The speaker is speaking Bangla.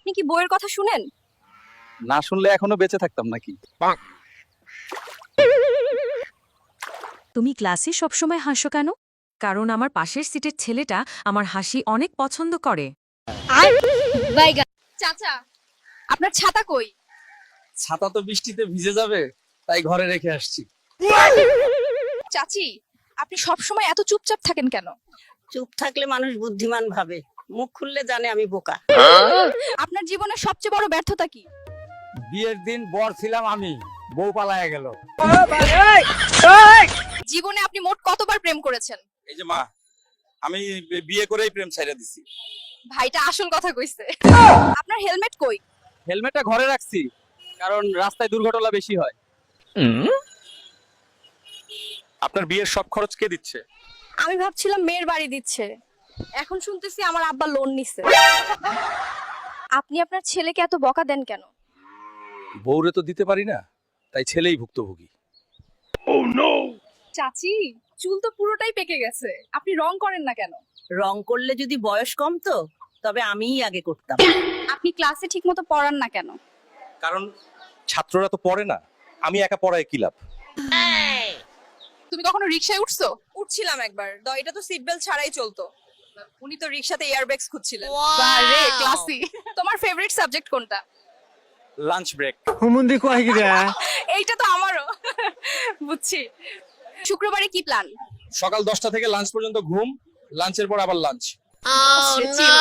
আপনি কি বইয়ের কথা শুনেন? না শুনলে এখনো বেঁচে থাকতাম নাকি? তুমি ক্লাসে সবসময় হাসো কেন? কারণ আমার পাশের সিটের ছেলেটা আমার হাসি অনেক পছন্দ করে। চাচা, আপনার ছাতা কই? ছাতা তো বৃষ্টিতে ভিজে যাবে, তাই ঘরে রেখে আসছি। চাচি, আপনি সব সময় এত চুপচাপ থাকেন কেন? চুপ থাকলে মানুষ বুদ্ধিমান ভাবে, মুখ খুললে জানে আমি বোকা। আপনার জীবনের সবচেয়ে বড় ব্যর্থতা কি? বিয়ের দিন বর ছিলাম আমি, বউ পালায় গেল। জীবনে আপনি মোট কতবার প্রেম করেছেন? এই যে মা, আমি বিয়ে করেই প্রেম ছাইড়া দিছি। ভাইটা আসল কথা কইছে। আপনার হেলমেট কই? হেলমেটটা ঘরে রাখছি, কারণ রাস্তায় দুর্ঘটনা বেশি হয়। আপনার বিয়ের সব খরচ কে দিচ্ছে? আমি ভাবছিলাম মেয়ের বাড়ি দিচ্ছে, এখন শুনতেছি আমার আব্বা লোন নিছে। আপনি আপনার ছেলেকে এত বকা দেন কেন? বউরে তো দিতে পারি না, তাই ছেলেই ভুক্তভোগী। চাচি, চুল তো পুরোটাই পেকে গেছে, আপনি রং করেন না কেন? রং করলে যদি বয়স কম তো তবে আমিই আগে করতাম। আপনি ক্লাসে ঠিকমতো পড়ান না কেন? কারণ ছাত্ররা তো পড়ে না, আমি একা পড়ায় কি লাভ? তুমি কখনো রিকশায় উঠছো? উঠছিলাম একবার, এটা তো সিট বেল্ট ছাড়াই চলতো। উনি তো রিকশাতে এয়ারব্যাগস খুঁজছিলেন। বারে ক্লাসি। তোমার ফেভারিট সাবজেক্ট কোনটা? Lunch break. এইটা তো আমারও। বুঝছি। শুক্রবারে কি প্ল্যান? সকাল 10টা থেকে লাঞ্চ পর্যন্ত ঘুম, লাঞ্চের পর আবার লাঞ্চ। চিল।